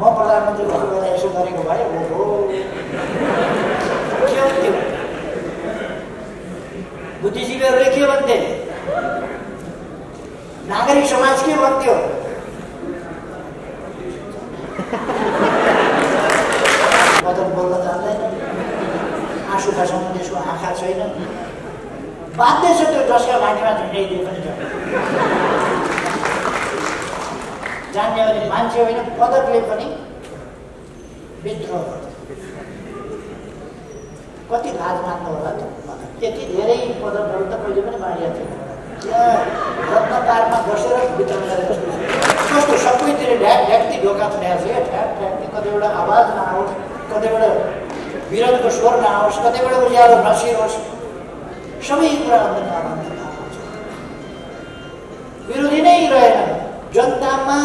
म प्रधानमन्त्री भएको बेला यसो गरेको भए ओहो के हुन्थ्यो? बुद्धिजीवीहरूले के भन्थे? नागरिक समाज के भन्थ्यो? मदन बोल्न जान्दैन, आँसु खसाउन त्यसको आँखा छैन, बाध्य छ त्यो जसका माथिमा झुन्डाइदिए पनि जान्ने भने मान्छे होइन पदकले पनि विद्रोह गर्छ। कति लाज मान्नु होला त्यो पदक? त्यति धेरै पदकहरू त कहिले पनि बाँडिया थिएन। त्यहाँ रत्नतारमा बसेर वितरण गरेर कस्तो सबैतिर ढ्याक ढ्याक्ती ढोका छुट्याएको छ, ढ्याक ढ्याक्ती, कतिवटा आवाज नआओस्, कतिवटा विरोधको स्वर नआओस्, कतिवटा उज्यालो नसिरोस्, सबै कुरा अन्धकार हुन्छ। विरोधी नै रहेन। जनतामा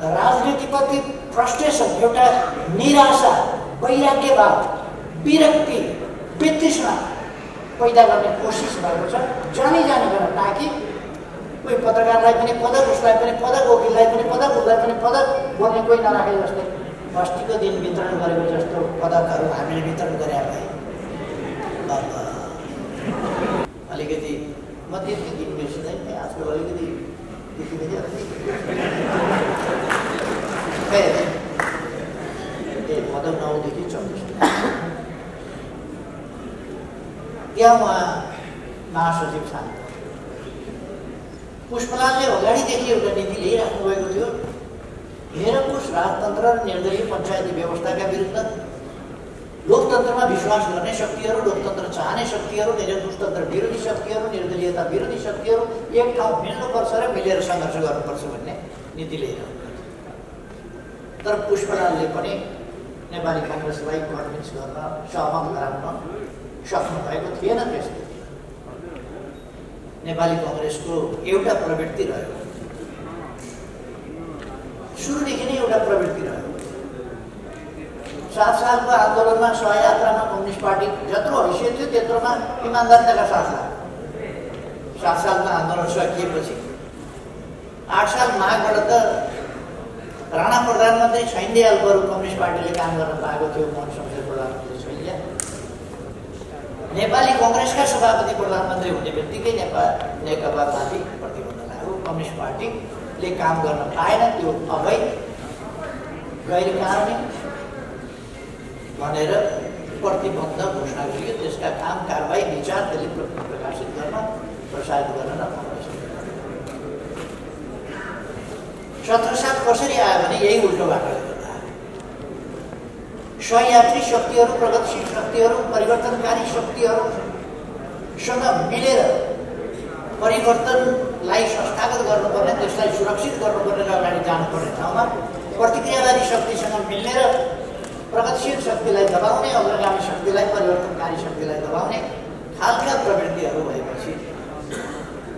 राजनीतिप्रति फ्रस्ट्रेसन, एउटा निराशा, वैराग्यभाव, विरक्ति, वितृष्णा पैदा गर्ने कोसिस भएको छ जानी गरेर, ताकि कोही पत्रकारलाई पनि पदक, उसलाई पनि पदक, वकिललाई पनि पदक, उसलाई पनि पदक बोल्ने कोही नराखे जस्तै अस्तिको दिन वितरण गरेको जस्तो पदकहरू हामीले वितरण गरे भए अलिकति म त्यति दिन बिर्सिँदैन आजकल अलिकति पदक 9 देखि 24 त्यहाँ उहाँ महासचिव छान्त पुष्पलालले अगाडिदेखि एउटा नीति लिइराख्नु भएको थियो। निरङ्कुश राजतन्त्र र निर्दलीय पञ्चायती व्यवस्थाका विरुद्ध लोकतन्त्रमा विश्वास गर्ने शक्तिहरू, लोकतन्त्र चाहने शक्तिहरू, निरङ्कुशतन्त्र विरोधी शक्तिहरू, निर्दलीयता विरोधी शक्तिहरू एक ठाउँ मिल्नुपर्छ र मिलेर सङ्घर्ष गर्नुपर्छ भन्ने नीति लिइरहनु भएको। तर पुष्पलालले पनि नेपाली काङ्ग्रेसलाई कन्भिन्स गर्न, सहमत गराउन सक्नु भएको थिएन। त्यसले नेपाली काङ्ग्रेसको एउटा प्रवृत्ति रह्यो, सुरुदेखि नै एउटा प्रवृत्ति रह्यो। 7 सालको आन्दोलनमा, सहयात्रामा कम्युनिस्ट पार्टी जत्रो हैसियत थियो त्यत्रोमा इमान्दारिताका साथ लाग्यो। 7 सालको आन्दोलन सकिएपछि 8 साल माघबाट त राणा प्रधानमन्त्री छैनदियाल बरु कम्युनिस्ट पार्टीले काम गर्न पाएको थियो। मन शमशेर प्रधानमन्त्री छैनदिया नेपाली काङ्ग्रेसका सभापति प्रधानमन्त्री हुने बित्तिकै नेकपामाथि प्रतिबन्ध लाग्यो। कम्युनिस्ट पार्टीले काम गर्न पाएन, त्यो अवैध, गैर कानुनी भनेर प्रतिबन्ध घोषणा गरियो। त्यसका काम कारबाही विचार त्यसले प्रकाशित गर्न, प्रसारित गर्न नपाउने। 17 साल कसरी आयो भने यही उल्टो बाटोले गर्दा सहयात्री शक्तिहरू, प्रगतिशील शक्तिहरू, परिवर्तनकारी शक्तिहरूसँग मिलेर परिवर्तनलाई संस्थागत गर्नुपर्ने, त्यसलाई सुरक्षित गर्नुपर्ने र अगाडि जानुपर्ने ठाउँमा प्रतिक्रियावादी शक्तिसँग मिलेर प्रगतिशील शक्तिलाई दबाउने, अग्रगामी शक्तिलाई, परिवर्तनकारी शक्तिलाई दबाउने खालका प्रवृत्तिहरू भएपछि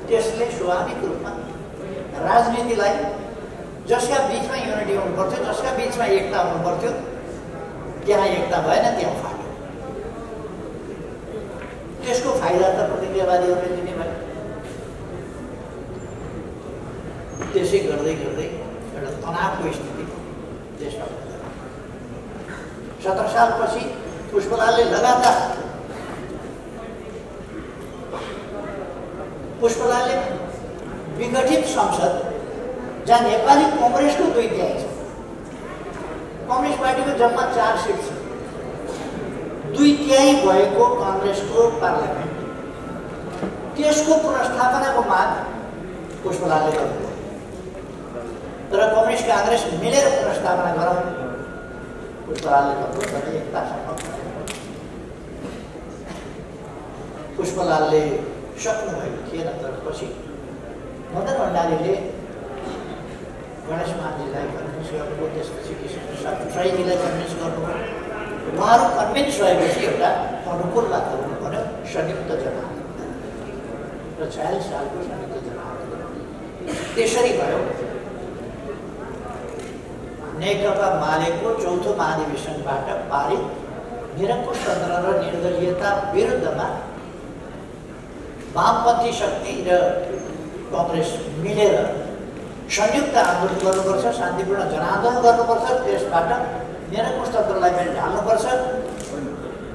त्यसले स्वाभाविक रूपमा राजनीतिलाई, जसका बिचमा युनिटी हुनु पर्थ्यो, जसका बिचमा एकता हुनु पर्थ्यो, त्यहाँ एकता भएन, त्यहाँ फाट्यो। त्यसको फाइदा त प्रतिक्रियावादीहरूले लिने भयो। त्यसै गर्दै गर्दै एउटा तनावको स्थिति देशमा 17 सालपछि पुष्पलालले लगातार विघटित संसद जहाँ नेपाली काङ्ग्रेसको 2/3 छ, कम्युनिस्ट पार्टीको जम्मा 4 सिट छ, 2/3 भएको काङ्ग्रेसको पार्लियामेन्ट, त्यसको पुनर्स्थापनाको माग पुष्पलालले गर्नुभयो। तर कम्युनिस्ट काङ्ग्रेस मिलेर पुनर्स्थापना गरौँ पुष्पलालले गर्नुभयो। तर एकता सम्भव पुष्पलालले सक्नुभएको थिएन। तर पछि मदन भण्डारीले गणेश मानजीलाई कन्भिन्स गर्नुभयो, त्यसपछि किशोर ट्राइजीलाई कन्भिन्स गर्नुभयो। उहाँहरू कन्भिन्स भएपछि एउटा अनुकूल बाटो हुनु पर्यो, संयुक्त जनआन्दोलन र 46 सालको संयुक्त जनआन्दोलन त्यसरी भयो। नेकपा मालेको 4थो महाधिवेशनबाट पारित निरङ्कुशतन्त्र र निर्दलीयता विरुद्धमा वामपन्थी शक्ति र काङ्ग्रेस मिलेर संयुक्त आन्दोलन गर्नुपर्छ, शान्तिपूर्ण जनआन्दोलन गर्नुपर्छ, त्यसबाट निरङ्कुश तन्त्रलाई पनि ढाल्नुपर्छ,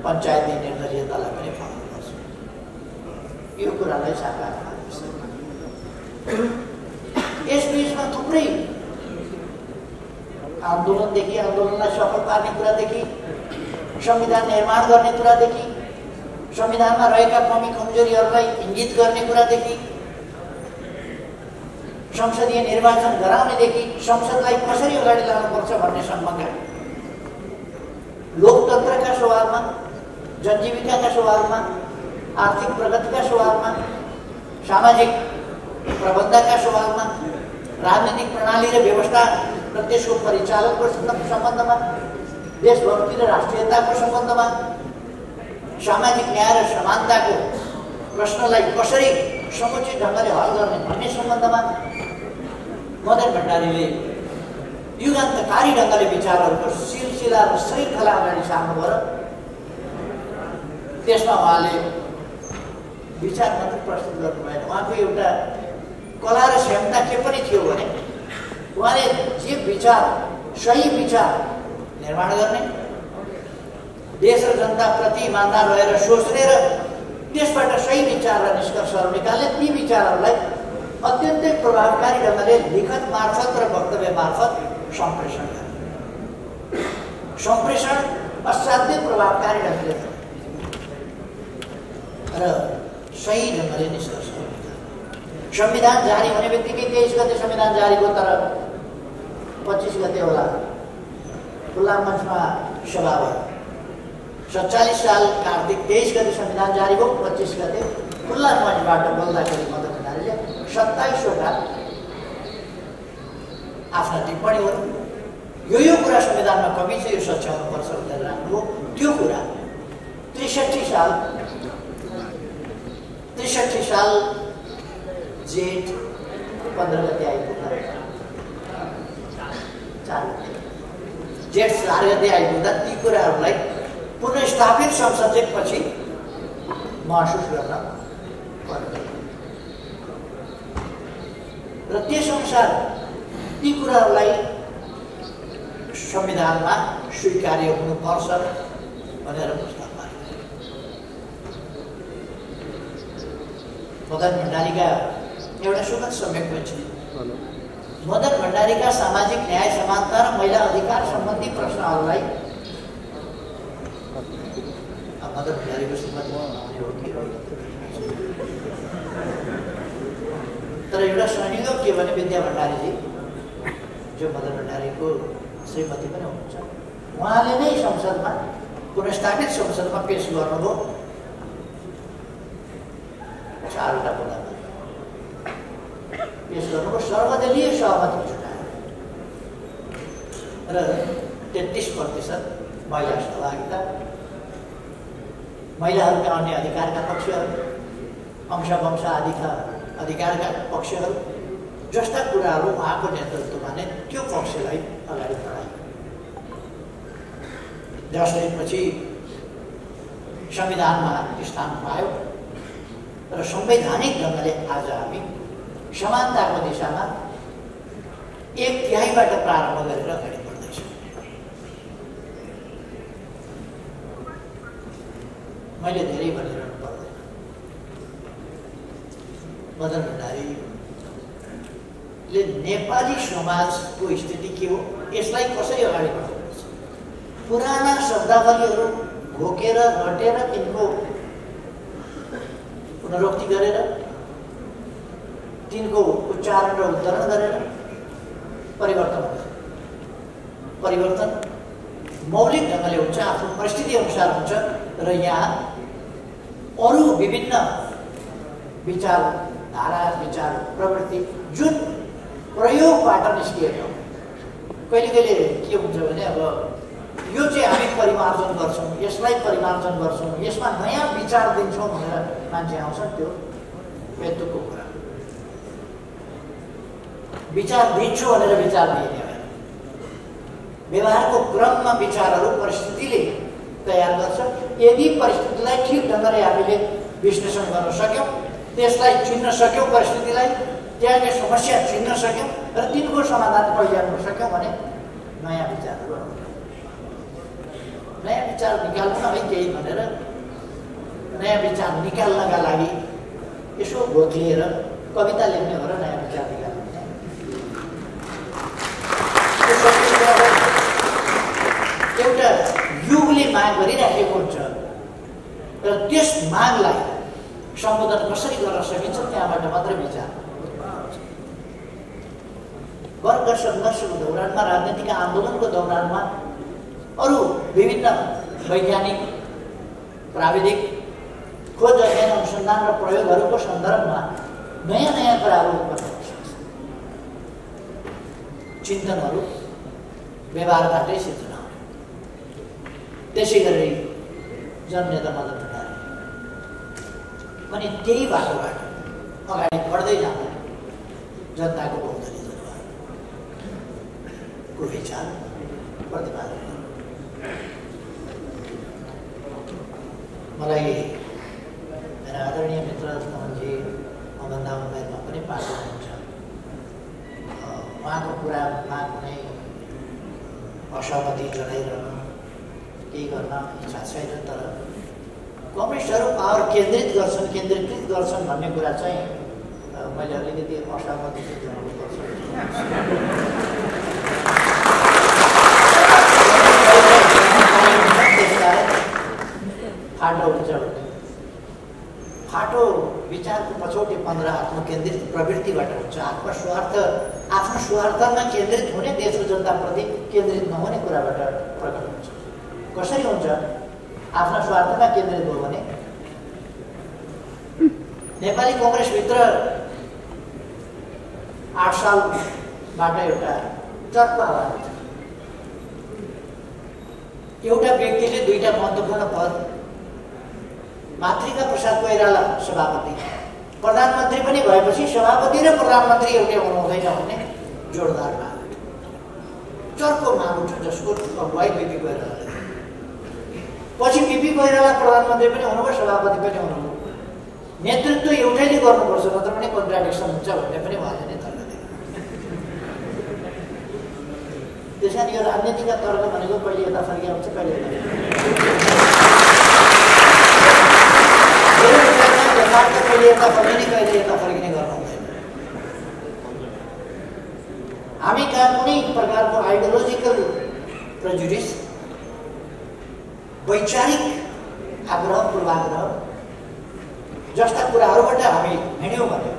पञ्चायती निर्दलीयतालाई पनि फलाउनुपर्छ। यो कुरालाई साकार पार्नुपर्छ। यसबीचमा थुप्रै आन्दोलनदेखि, आन्दोलनलाई सफल पार्ने कुरादेखि, संविधान निर्माण गर्ने कुरादेखि, संविधानमा रहेका कमी कमजोरीहरूलाई इङ्गित गर्ने कुरादेखि, संसदीय निर्वाचन गराउनेदेखि, संसदलाई कसरी अगाडि लानुपर्छ भन्ने सम्मका, लोकतन्त्रका सवालमा, जनजीविकाका सवालमा, आर्थिक प्रगतिका सवालमा, सामाजिक प्रबन्धका सवालमा, राजनीतिक प्रणाली र व्यवस्था र त्यसको परिचालनको सम्बन्धमा, देशभक्ति र राष्ट्रियताको सम्बन्धमा, सामाजिक न्याय र समानताको प्रश्नलाई कसरी समुचित ढङ्गले हल गर्ने भन्ने सम्बन्धमा मदन भण्डारीले युगान्तकारी ढङ्गले विचारहरूको सिलसिला र श्रृङ्खला अगाडि सार्नुभयो। त्यसमा उहाँले विचार मात्र प्रस्तुत गर्नु भएन, उहाँको एउटा कला र क्षमता के पनि थियो भने उहाँले जे विचार, सही विचार निर्माण गर्ने, देश र जनताप्रति इमान्दार रहेर सोच्ने र त्यसबाट सही विचार र निष्कर्षहरू निकाल्ने, ती विचारहरूलाई अत्यन्तै प्रभावकारी ढङ्गले लिखत मार्फत र वक्तव्य मार्फत सम्प्रेषण गर्ने, सम्प्रेषण असाध्यै प्रभावकारी ढङ्गले र सही ढङ्गले निष्कर्ष निकाल्ने। संविधान जारी हुने बित्तिकै 23 गते संविधान जारी भयो, तर 25 गते होला खुल्ला मञ्चमा सभा भयो। 47 साल कार्तिक 23 गते संविधान जारी भयो, 25 गते खुल्ला मञ्चबाट बोल्दाखेरि मदन भण्डारीले 27 वटा आफ्ना टिप्पणीहरू, यो कुरा संविधानमा कमी छ, यो सच्याउनुपर्छ भनेर राख्नुभयो। त्यो कुरा 63 साल जेठ 15 गते आइपुग्दा, जेठ 4 गते आइपुग्दा ती कुराहरूलाई पुनर्स्थापित संसद चाहिँ पछि महसुस गर्न पर्यो र त्यसअनुसार ती कुराहरूलाई संविधानमा स्वीकार्य हुनुपर्छ भनेर प्रस्ताव पारियो। मदन भण्डारीका एउटा सुखद सम्यक पनि छ। मदन भण्डारीका सामाजिक न्याय, समानता र महिला अधिकार सम्बन्धी प्रश्नहरूलाई मदन भण्डारीको श्रीमती आउने हो कि, तर एउटा संयोग के भने विद्या भण्डारीजी जो मदन भण्डारीको श्रीमती पनि हुनुहुन्छ, उहाँले नै संसदमा, पुनर्स्थापित संसदमा पेश गर्नुभयो 4 वटा मुद्दामा पेश गर्नुभयो, सर्वदलीय सहमति जुटाएर र 33% महिला सहभागिता, महिलाहरूका अन्य अधिकारका पक्षहरू, अंश आदिका अधिकारका पक्षहरू जस्ता कुराहरू उहाँको नेतृत्वमा नै त्यो पक्षलाई अगाडि बढायो। 10 दिनपछि संविधानमा स्थान पायो र संवैधानिक ढङ्गले आज हामी समानताको दिशामा 1/3बाट प्रारम्भ गरेर अगाडि बढ्दैछौँ। मैले धेरै भनिरहनु पर्दैन। मदन भण्डारीले नेपाली समाजको स्थिति के हो, यसलाई कसरी अगाडि बढाउनुपर्छ, पुराना शब्दावलीहरू घोकेर रटेर तिनको पुनरोक्ति गरेर, तिनको उच्चारण र उद्धरण गरेर परिवर्तन मौलिक ढङ्गले हुन्छ, आफ्नो परिस्थिति अनुसार हुन्छ र यहाँ अरू विभिन्न विचारधारा, विचार प्रवृत्ति जुन प्रयोगबाट निस्किएको, कहिले कहिले के हुन्छ भने अब यो चाहिँ हामी परिमार्जन गर्छौँ, यसलाई परिमार्जन गर्छौँ, यसमा नयाँ विचार दिन्छौँ भनेर मान्छे आउँछ, त्यो बेतुकको कुरा। विचार दिन्छु भनेर विचार दिइने होइन, व्यवहारको क्रममा विचारहरू परिस्थितिले तयार गर्छ। यदि परिस्थितिलाई ठिक ढङ्गले हामीले विश्लेषण गर्न सक्यौँ, त्यसलाई चिन्न सक्यौँ परिस्थितिलाई, त्यहाँका समस्या चिन्न सक्यौँ र तिनको समाधान पहिल्याउन सक्यौँ भने नयाँ विचारहरू आउँछ। नयाँ विचार निकाल्नु है केही भनेर नयाँ विचार निकाल्नका लागि यसो घोक्लिएर कविता लेख्ने हो र नयाँ विचार निकाल्नु एउटा युगले माग गरिराखेको हुन्छ र त्यस मागलाई सम्बोधन कसरी गर्न सकिन्छ त्यहाँबाट मात्रै विचार। वर्ग सङ्घर्षको दौरानमा, राजनीतिक आन्दोलनको दौरानमा अरू विभिन्न वैज्ञानिक प्राविधिक खोज अध्ययन अनुसन्धान र प्रयोगहरूको सन्दर्भमा नयाँ नयाँ कुराहरू उत्पन्न हुन सक्छ। चिन्तनहरू व्यवहारबाटै सिर्जना हुने। त्यसै गरी जननेता मदन भण्डारी पनि त्यही बाटोबाट अगाडि बढ्दै जाँदा जनताको बहुदलीय जनताको विचार प्रतिपादन। मलाई मेरा आदरणीय मित्र मोहनजी मभन्दा उमेरमा पनि पार्टी हुनुहुन्छ। उहाँको कुरामा कुनै असहमति जनाइरहन केही गर्न इच्छा छैन, तर कम्युनिस्टहरू पावर केन्द्रित गर्छन्, केन्द्रीकृत गर्छन् भन्ने कुरा चाहिँ मैले अलिकति असहमति चाहिँ जनाउनु पर्छ। फाटो हुन्छ भने फाटो विचारको पछौटे 15 आत्मकेन्द्रित प्रवृत्तिबाट हुन्छ। आफ्नो स्वार्थमा केन्द्रित हुने, देशको जनताप्रति केन्द्रित नहुने कुराबाट प्रकट हुन्छ। कसरी हुन्छ? आफ्ना स्वार्थमा केन्द्रित भयो भने नेपाली कङ्ग्रेसभित्र 8 सालबाट एउटा चर्को आवाज हुन्छ। एउटा व्यक्तिले 2टा महत्त्वपूर्ण पद, मातृका प्रसाद कोइराला सभापति, प्रधानमन्त्री पनि भएपछि सभापति र प्रधानमन्त्री एउटै हुनु हुँदैन भन्ने जोरदार माग, चर्को माग उठ्यो, जसको अगुवाई बिपी कोइरालाले। पछि बिपी कोइराला प्रधानमन्त्री पनि हुनुभयो, सभापति पनि हुनुभयो। नेतृत्व एउटैले गर्नुपर्छ, नत्र पनि कन्ट्राडिक्सन हुन्छ भन्ने पनि उहाँले नै तर्क दिनु। त्यस कारण यो राजनीतिका तर्क भनेको कहिले यता फर्किया हुन्छ, कहिले यता कहिले यता फर्किने, कहिले यता फर्किने गर्नु हुँदैन। हामी कहाँ कुनै प्रकारको आइडियोलोजिकल प्रेजुडिस, वैचारिक आग्रह, पूर्वाग्रह जस्ता कुराहरूबाट हामी हिँड्यौँ भने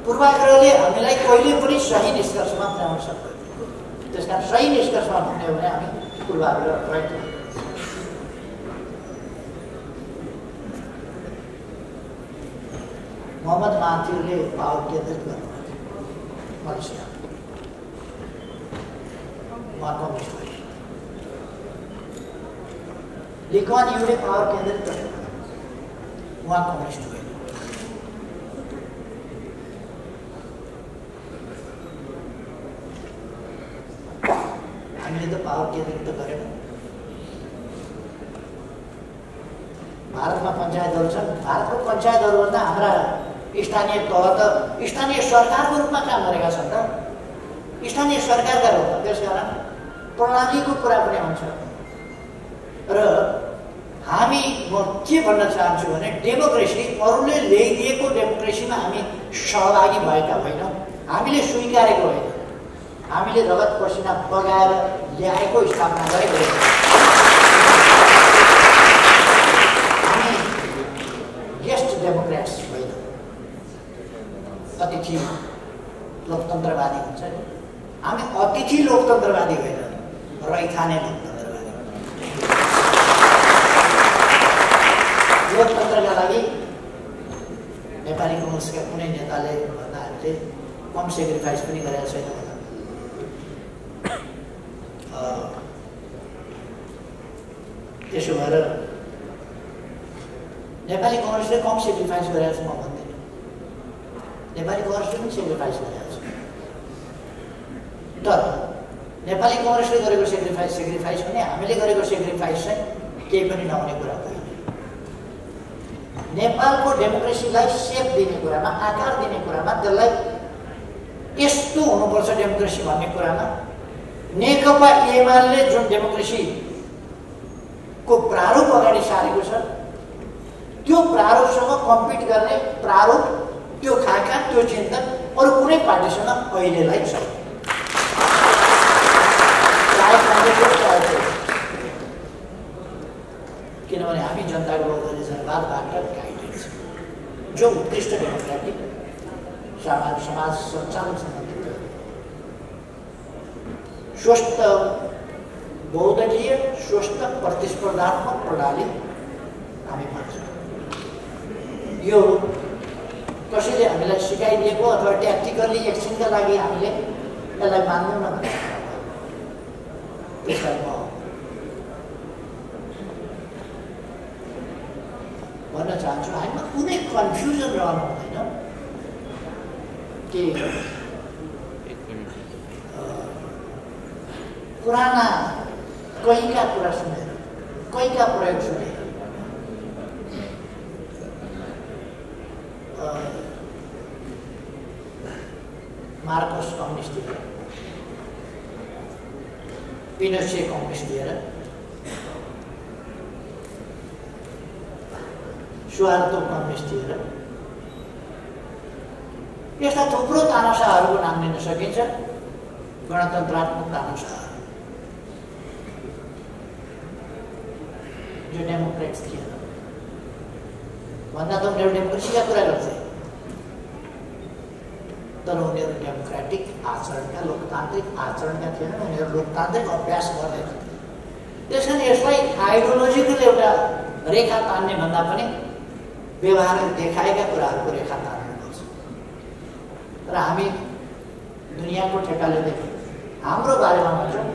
पूर्वाग्रहले हामीलाई कहिले पनि सही निष्कर्षमा पुर्याउन सक्दैन। त्यस कारण सही निष्कर्षमा पुग्ने हो भने हामी पूर्वाग्रह प्रयोग। मोहम्मद महाथिरले पावर केन्द्रित गर्नुभएको थियो मलेसिया, उहाँ कम्युनिस्ट भए। ली कुआन यूले पावर केन्द्रित गर्नुभएको, उहाँ कम्युनिस्ट भए। हामीले त पावर केन्द्रित त गरेनौँ। भारतमा पञ्चायतहरू छन्। भारतको पञ्चायतहरूभन्दा हाम्रा स्थानीय तह त स्थानीय सरकारको रूपमा काम गरेका छन् र स्थानीय सरकारका रूपमा। त्यसकारण प्रणालीको कुरा पनि आउँछ र हामी, म के भन्न चाहन्छु भने डेमोक्रेसी अरूले ल्याइदिएको डेमोक्रेसीमा हामी सहभागी भएका होइनौँ, हामीले स्वीकारेको होइन, हामीले रगत पसिना बगाएर ल्याएको, स्थापना गरेको होइन। हामी गेस्ट डेमोक्रेट्स होइन, अतिथि लोकतन्त्रवादी हुन्छ नि। हामी अतिथि लोकतन्त्रवादी होइन, रैथाने लोकतन्त्रवादी। लोकतन्त्रका लागि नेपाली कङ्ग्रेसका कुनै नेताले भन्दा हामीले कम सेक्रिफाइस पनि गरेका छैन होला। त्यसो भएर नेपाली कङ्ग्रेसले कम सेक्रिफाइस गरेको छ म भन्दिनँ, नेपाली कङ्ग्रेसले पनि सेक्रिफाइस गरेको छ। तर नेपाली कङ्ग्रेसले गरेको सेक्रिफाइस भने हामीले गरेको सेक्रिफाइस चाहिँ केही पनि नहुने कुरा होइन। नेपालको डेमोक्रेसीलाई सेप दिने कुरामा, आकार दिने कुरामा, त्यसलाई यस्तो हुनुपर्छ डेमोक्रेसी भन्ने कुरामा नेकपा एमाले जुन डेमोक्रेसीको प्रारूप अगाडि सारेको छ त्यो प्रारूपसँग कम्पिट गर्ने प्रारूप त्यो खाका त्यो चिन्तन अरू कुनै पार्टीसँग अहिलेलाई छैन। किनभने हामी जनताको बहुदलीय जनवादबाट गाइडेड छ जो उत्कृष्ट डेमोक्रेटिक समाज सञ्चालन सम्बन्धित स्वस्थ बहुदलीय स्वस्थ प्रतिस्पर्धात्मक प्रणाली हामी भन्छौँ। यो कसैले हामीलाई सिकाइदिएको अथवा ट्याक्टिकली एकछिनका लागि हामीले यसलाई मान्नु नभने त्यसलाई म भन्न चाहन्छु हामीमा कुनै कन्फ्युजन रहनु हुँदैन कि पुराना कहीँका कुरा सुनेर कहीँका प्रयोग सुनेर मार्कस कम्युनिस्ट दिएर पिनोचे कम्युनिस्ट दिएर सुहार्तो कम्युनिस्ट दिएर यस्ता थुप्रो तानाशाहहरूको नाम लिन सकिन्छ। गणतन्त्रात्मक तानाशाह जो डेमोक्रेट्स थिए भन्दा त उनीहरू डेमोक्रेसीका कुरा गर्थे तर उनीहरू डेमोक्रेटिक आचरणका लोकतान्त्रिक आचरणका थिएनन्। उनीहरू लोकतान्त्रिक अभ्यास गर्दैन। त्यसकारण यसलाई आइडियोलोजिकल एउटा रेखा तान्ने भन्दा पनि व्यवहारले देखाएका कुराहरूको रेखा तान्नुपर्छ। र हामी दुनियाँको ठेकाले देख्यौँ हाम्रो बारेमा भन्छौँ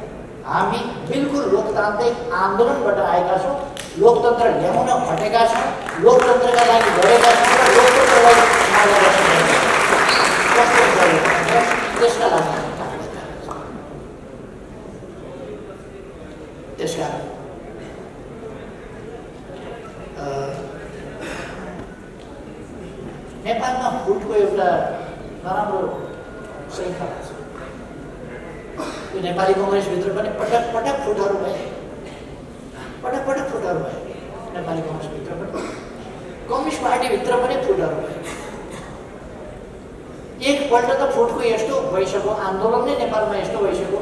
हामी बिल्कुल लोकतान्त्रिक आन्दोलनबाट आएका छौँ, लोकतन्त्र ल्याउन खटेका छौँ, लोकतन्त्रका लागि लडेका छौँ र लोकतन्त्रलाई मार्गदर्शन त्यसका लागि काम गरिरहेका छौँ। त्यसकारण नेपालमा फुटको एउटा नराम्रो श्रृङ्खला छ। यो नेपाली कङ्ग्रेसभित्र पनि पटक पटक फुटहरू भए, पटक पटक फुटहरू भए। नेपाली कङ्ग्रेसभित्र पनि कम्युनिस्ट पार्टीभित्र पनि फुटहरू भए। एकपल्ट त फुटको यस्तो भइसक्यो, आन्दोलन नै नेपालमा यस्तो भइसक्यो।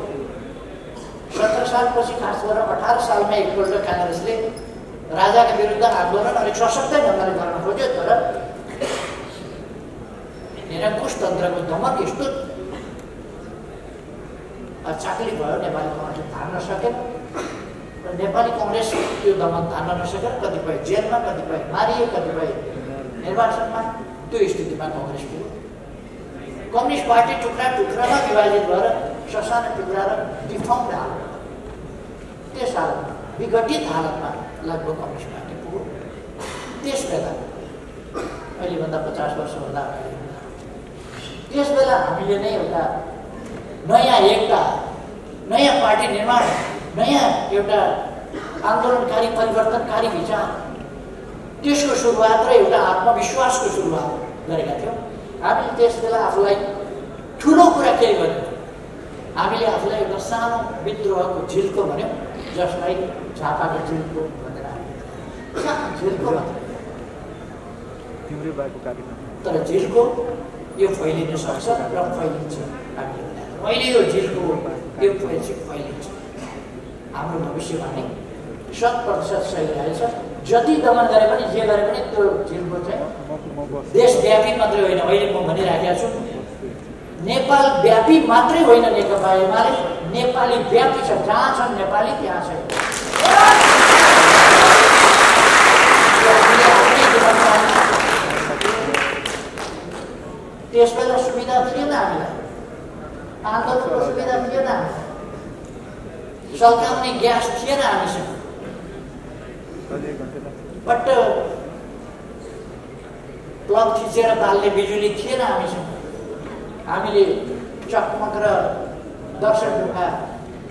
17 सालपछि खास गरेर 18 सालमा एकपल्ट काङ्ग्रेसले राजाका विरुद्ध आन्दोलन अलिक सशक्तै ढङ्गले गर्न खोज्यो तर निरङ्कुश तन्त्रको दमन यस्तो चाकली भयो नेपाली कङ्ग्रेसले थाम्न सकेन र नेपाली कङ्ग्रेस त्यो दमन थाम्न नसकेर कतिपय जेलमा, कतिपय मारिए, कतिपय निर्वाचनमा त्यो स्थितिमा कङ्ग्रेस पुग्यो। कम्युनिस्ट पार्टी टुक्रा टुक्रामा विभाजित भएर ससाना टुक्रा र डिफर्म्ड हालतमा त्यस हालतमा विघटित हालतमा लगभग कम्युनिस्ट पार्टी पुग्यो। त्यस बेला अहिलेभन्दा 50 वर्षभन्दा अगाडि त्यस बेला हामीले नै एउटा नयाँ एकता, नयाँ पार्टी निर्माण, नयाँ एउटा आन्दोलनकारी परिवर्तनकारी विचार त्यसको सुरुवात र एउटा आत्मविश्वासको सुरुवात गरेका थियौँ। हामीले त्यस बेला आफूलाई ठुलो कुरा केही गर्यौँ। हामीले आफूलाई एउटा सानो विद्रोहको झिल्को भन्यौँ जसलाई झापाको झिल्को भनेर सानो झिल्को तर झिल्को यो फैलिन सक्छ र फैलिन्छ। अहिले यो झिल्को यो फैलिन्छ। हाम्रो भविष्यवाणी 100% सही रहेछ। जति दमन गरे पनि जे गरे पनि त्यो झिल्को चाहिँ देशव्यापी मात्रै होइन। अहिले म भनिराखेको छु नेपाल व्यापी मात्रै होइन नेकपा एमाले, नेपाली व्यापी छ। जहाँ छन् नेपाली त्यहाँ छ। त्यस बेला सुविधा थिएन हामीलाई, आन्दोलनको सुविधा थिएन, सल्काउने ग्यास थिएन हामीसँग, बट प्लग थिचेर बाल्ने बिजुली थिएन हामीसँग। हामीले चकमक र दर्शन ढुङ्गा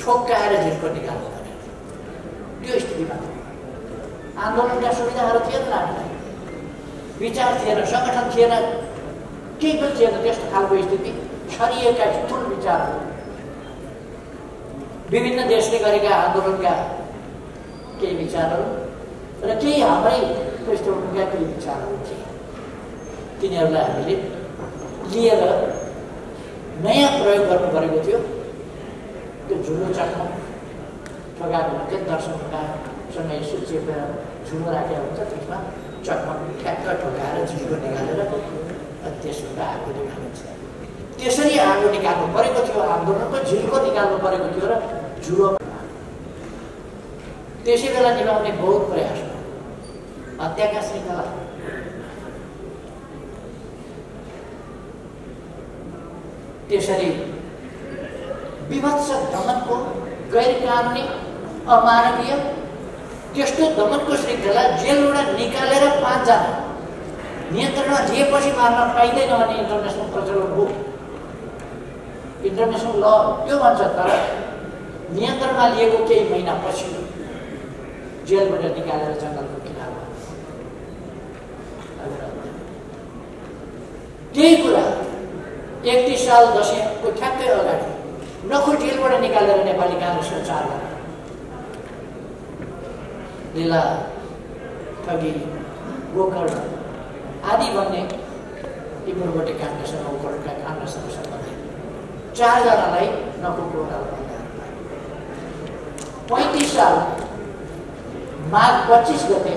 ठोक्काएर झिल्को निकाल्नु पर्यो। त्यो स्थितिमा आन्दोलनका सुविधाहरू थिएन हामीलाई, विचार थिएन, सङ्गठन थिएन, केही पनि थिएन। त्यस्तो खालको स्थिति छरिएका ठुल विचारहरू, विभिन्न देशले गरेका आन्दोलनका केही विचारहरू र केही हाम्रै पृष्ठभूमिका केही विचारहरू थिए। तिनीहरूलाई हामीले लिएर नयाँ प्रयोग गर्नु परेको थियो। त्यो झुलो चक्मा ठोकाएको हुन्छ, दर्शकसँग यसो चेपेर झुलो राखेको हुन्छ, त्यसमा चक्मा ठ्याक्क ठोकाएर झिल्को निकालेर त्यसबाट आगो निकालिन्छ। त्यसरी आगो निकाल्नु परेको थियो, आन्दोलनको झिल्को निकाल्नु परेको थियो र झुलो त्यसै बेला निभाउने बहुत प्रयास भयो। हत्याका श्रृङ्खला, त्यसरी विभत्स दमनको, गैर कानुनी, अमानवीय त्यस्तो दमनको श्रृङ्खला जेलबाट निकालेर 5 जना नियन्त्रणमा लिएपछि मार्न पाइँदैन भन्ने इन्टरनेसनल प्रचलन हो। इन्टरनेसनल ल त्यो भन्छ, तर नियन्त्रणमा लिएको केही महिनापछि जेलबाट निकालेर जङ्गलको किनारमा त्यही कुरा 31 साल दशैँको ठ्याक्कै अगाडि नखो जेलबाट निकालेर नेपाली काङ्ग्रेसको 4 जना लीला, ठगी, गोकर्ण आदि भन्ने यी पूर्वोत्तर काङ्ग्रेस र उपकरणका काङ्ग्रेसहरूसँग 4 जनालाई नखोको अदालतमा 35 साल माघ 25 गते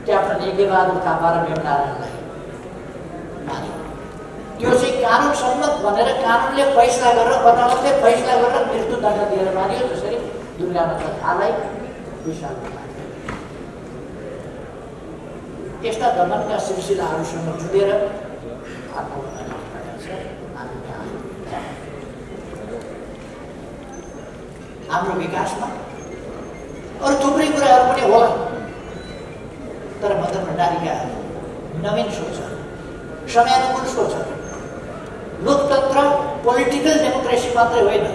क्याप्टन यज्ञबहादुर थापा र मेमनारायणलाई मारियो। त्यो चाहिँ कानुन सम्मत भनेर कानुनले फैसला गरेर, अदालतले फैसला गरेर मृत्युदण्ड दिएर मारियो। जसरी दुर्गानाथ थालाई विषालु मारियो। यस्ता दमनका सिलसिलाहरूसँग जुटेर आत्महत्या हाम्रो विकासमा अरू थुप्रै कुराहरू पनि होला, तर मदन भण्डारीका नवीन सोचहरू, समयानुकूल सोचहरू, लोकतन्त्र पोलिटिकल डेमोक्रेसी मात्रै होइन,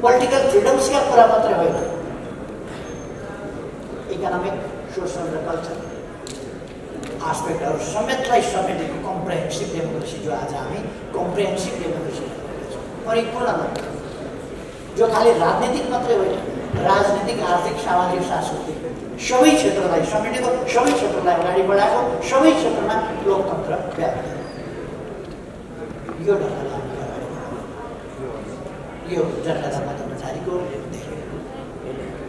पोलिटिकल फ्रिडम्सका कुरा मात्रै होइन, इकोनोमिक, सोसल र कल्चर आस्पेक्टहरू समेतलाई समेटेको कम्प्रेहेन्सिभ डेमोक्रेसी, जो आज हामी कम्प्रेहेन्सिभ डेमोक्रेसी परिपूर्ण मात्र, जो खालि राजनीतिक मात्रै होइन, राजनीतिक, आर्थिक, सामाजिक, सांस्कृतिक सबै क्षेत्रलाई समेटेको, सबै क्षेत्रलाई अगाडि बढाएको, सबै क्षेत्रमा लोकतन्त्र व्याप्त, यो ढङ्गले हामी अगाडि बढाउने। यो जनता मदन भण्डारीको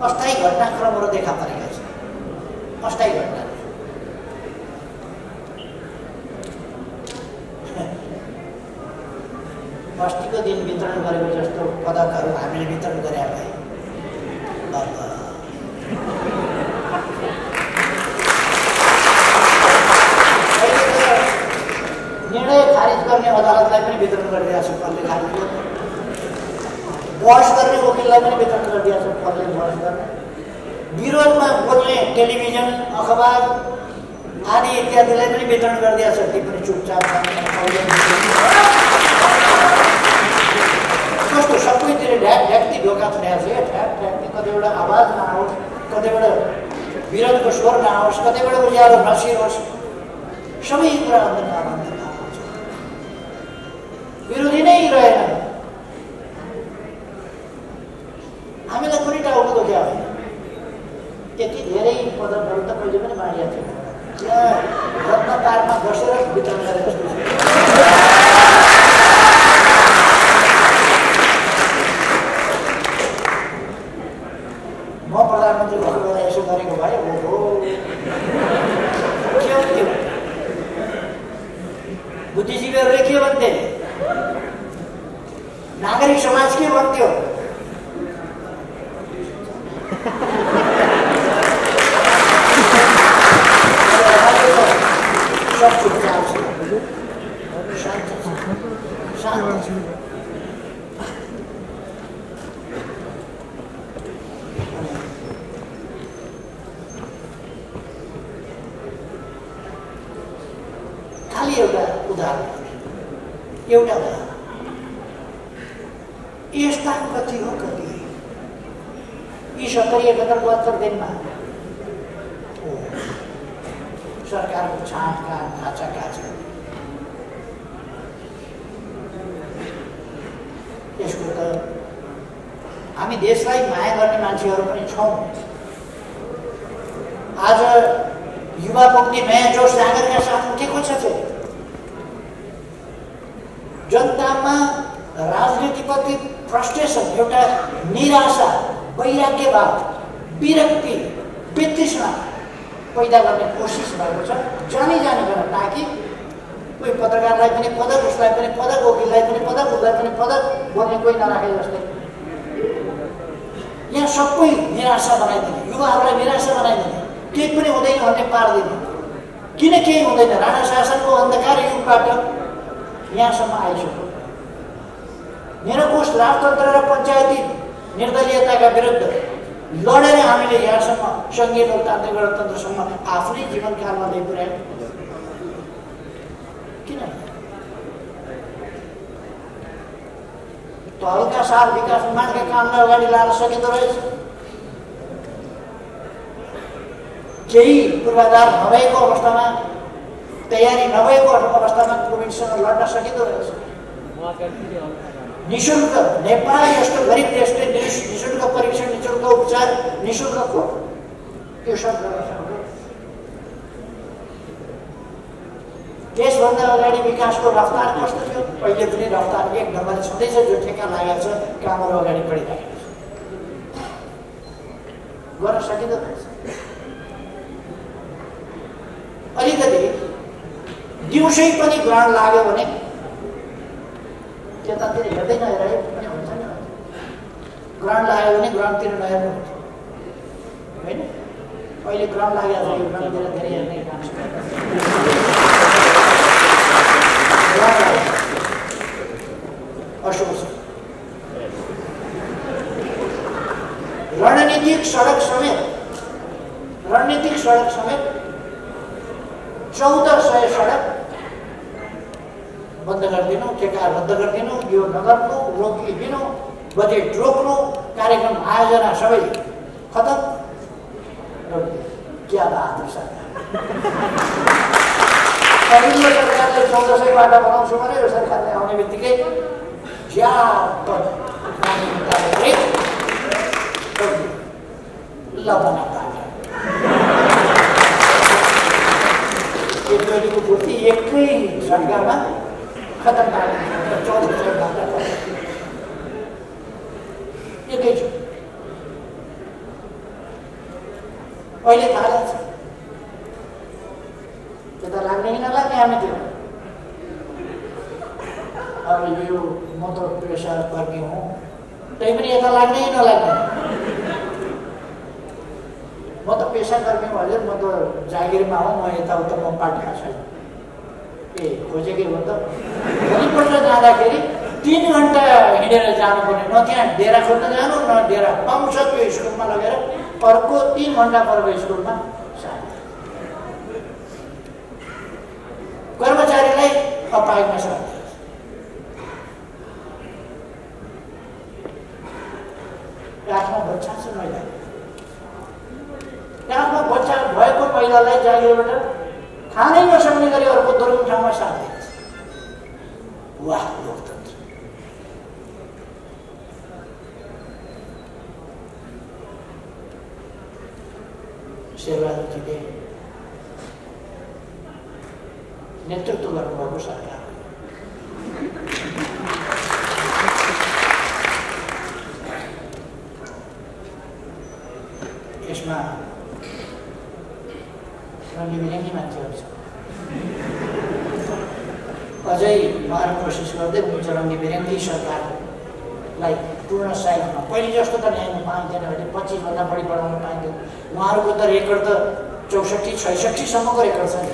अस्थायी घटनाक्रमहरू देखा परेका छन्। अस्थायी घटना बस्तीको दिन वितरण गरेको जस्तो पदकहरू हामीले वितरण गरे भए निर्णय खारिज गर्ने अदालतलाई पनि वितरण गरिदिएको छ, कसले खारिज गर्ने, बहस गर्ने वकिललाई पनि वितरण गरिदिएको छ, कसले बहस गर्ने, विरोधमा बोल्ने टेलिभिजन, अखबार आदि इत्यादिलाई पनि वितरण गरिदिएको छ। ती पनि चुपचाप कस्तो सबैतिर ढ्याक्ती ढोका छुट्याएको छ। ठ्याक ठ्याक्ती कतिवटा आवाज नआओस्, कतिवटा विरोधको स्वर नआओस्, कतिवटा उज्यालो नसिरोस्, सबै कुरा अन्धकार हुन्छ। विरोधी नै रहेन। हामीलाई कुनै टाउको दुख्या होइन। यति धेरै पदकहरू त कहिले पनि मारिएको थियो। त्यहाँ रत्नतारमा बसेर वितरण गरे जस्तो छ। म प्रधानमन्त्री भएको बेला यसो गरेको भए हो के हुन्थ्यो? बुद्धिजीवीहरूले के भन्थे? नागरिक समाज के भन्थ्यो? सब चुपचाप छ, शान्त छ, शान्त छ। खालि एउटा उदाहरण, एउटा उदाहरण, यस्ता कति हो कति यी 70-71 दिनमा सरकारको छाँटकाँट ढाँचाकाँच यसको त हामी देशलाई माया गर्ने मान्छेहरू पनि छौँ। आज युवा मुक्ति नयाँ जोश जागरका साथ उठेको छ। जनतामा राजनीतिप्रति फ्रस्ट्रेसन, एउटा निराशा, वैराग्यभाव, विरक्ति, वितृष्णा पैदा गर्ने कोसिस भएको छ जानी गर्न, ताकि कोही पत्रकारलाई पनि पदक, उसलाई पनि पदक, वकिललाई पनि पदक, उसलाई पनि पदक बोल्ने कोही नराखे जस्तै यहाँ सबै निराशा बनाइदिने, युवाहरूलाई निराशा बनाइदिने, केही पनि हुँदैन भन्ने पारिदिने। किन केही हुँदैन? राणा शासनको अन्धकार युगबाट यहाँसम्म आइसक्यो। निरङ्कुश राजतन्त्र र पञ्चायती निर्दलीयताका विरुद्ध लडेर हामीले यहाँसम्म सङ्घीय लोकतान्त्रिक गणतन्त्रसम्म आफ्नै जीवनकालमा ल्याइपुर्यायौँ। किन? तहलका साथ विकास निर्माणका कामलाई अगाडि लान सकिँदो रहेछ। केही पूर्वाधार नभएको अवस्थामा, तयारी नभएको अवस्थामा कोभिडसँग लड्न सकिँदो रहेछ। निःशुल्क नेपाल जस्तो गरिब देशले निःशुल्क परीक्षण, निःशुल्क उपचार, निःशुल्क खोप त्यो सब गर्न सक्छ। त्यसभन्दा अगाडि विकासको रफ्तार कस्तो थियो? अहिले पनि रफ्तार एक ढङ्गले छँदैछ। जो ठेक्का लागेको छ कामहरू अगाडि बढिरहेको छ, गर्न सकिँदो रहेछ। अलिकति दिउँसै पनि ग्रहण लाग्यो भने त्यतातिर हेर्दै नहेरे पनि हुन्छ नि। ग्रहण लाग्यो भने ग्रहणतिर नहेर्नु हुन्छ होइन? अहिले ग्रहण लागेको छ, यो ग्रहणतिर धेरै हेर्ने काम छ। अशुभ छ। रणनीतिक सडक समेत 1400 सडक बन्द गरिदिनु, ठेका रद्द गरिदिनु, यो नगर्नु, रोकिदिनु, बजेट रोक्नु, कार्यक्रम आयोजना सबै खतम। क्या बहादुर सरकार! पहिलो सरकारले 1400 बाटा बनाउँछु भने यो सरकारले आउने बित्तिकै को पूर्ति एकै सरकारमा खतम पार्ने 1400 बाटा एकैचोटि। अहिले थाहा लाग्छ त्यता लाग्ने कि नलाग्ने हामीतिर। अब यो म त पेसा कर्मी हुँ, त्यही पनि यता लाग्ने कि नलाग्ने? म त पेसा कर्मी हजुर, म त जागिरमा हो, म यताउता म पार्टीमा छैन। ए खोजेकै हो त? भोलिपल्ट जाँदाखेरि 3 घन्टा हिँडेर जानुपर्ने, न त्यहाँ डेरा खोज्न जानु, न डेरा पाउँछ त्यो स्कुलमा लगेर, अर्को 3 घन्टा पर्को स्कुलमा कर्मचारीलाई अपाएमा छ। रातमा बच्चा छ महिला, रातमा बच्चा भएको महिलालाई जागिरबाट खानै नसक्ने गरी अर्को दुर्गम ठाउँमा साथ दिन्छ। वाह लोकतन्त्र! शेरबहादुरजीले नेतृत्व गर्नुभएको सरकार। यसमा रङ्गी मान्छेहरू छ। अझै उहाँहरू कोसिस गर्दै हुन्छ रङ्गी सरकारलाई पूर्ण साइजमा। पहिले जस्तो त ल्याउनु पाइँदैन, अहिले 25 भन्दा बढी बढाउन पाइँदैन। उहाँहरूको त रेकर्ड त 64-66 सम्मको रेकर्ड छ नि।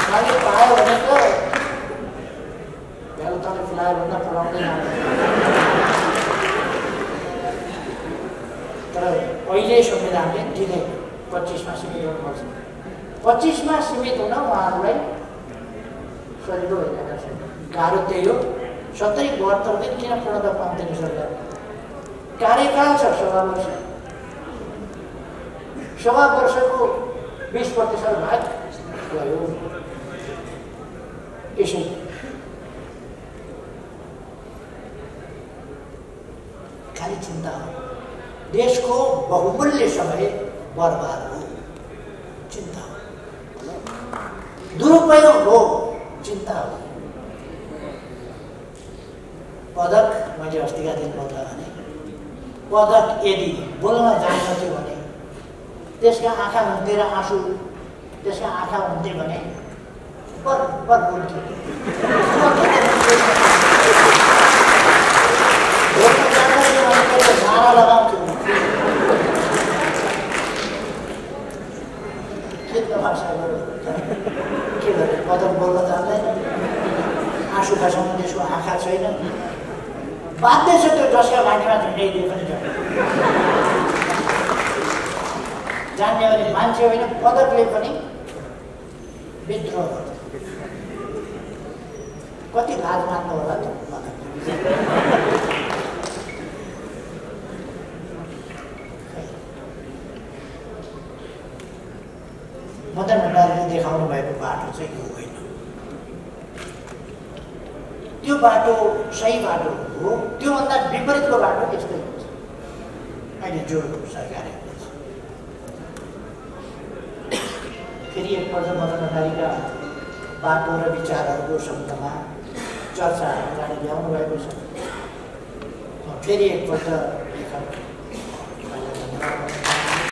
उहाँले पायो भने त बेलुकाले फुलायो भन्दा फुलाउँदैन। तर अहिले संविधानले दिँदैन, 25मा सीमित हुनुपर्छ। 25मा सीमित हुन उहाँहरूलाई सजिलो भइरहेको छ। गाह्रो त्यही हो। 70-72 दिन किन पूर्णता पाउँदैन सरकार? कार्यकाल छ सभा वर्ष। सभा वर्षको 20% भाग गयो। यसो सारी चिन्ता हो। देशको बहुमूल्य समय बर्बाद हो, चिन्ता हो। दुरुपयोग हो, चिन्ता हो। पदक मैले अस्तिका दिन बोल्दा भने पदक यदि बोल्न जान्थ्यो भने त्यसका आँखा हुन्थे र आँसु त्यसका आँखा हुन्थे भने बरबर बोल्थ्यो। बोल्न जान्थ्यो भने त्यसले नारा लगाउँथ्यो। के तमासा गर्यो के गर्यो, पदक बोल्न जान्दैन, आँसु खसाउनु त्यसको आँखा छैन, बाध्य छ त्यो जसका घाँटीमा झुन्ड्याइदिए पनि जान्ने भने मान्छे होइन पदकले पनि विद्रोह गर्छ। कति लाज मान्नु होला त्यो पदक। मदन भण्डारीले देखाउनु भएको बाटो चाहिँ यो होइन। त्यो बाटो सही बाटो हो, त्योभन्दा विपरीतको बाटो त्यस्तै हुन्छ। अहिले जो सरकार फेरि एकपल्ट मदन भण्डारीका बाटो र विचारहरूको सम्बन्धमा चर्चा अगाडि ल्याउनु भएको छ। फेरि एकपल्ट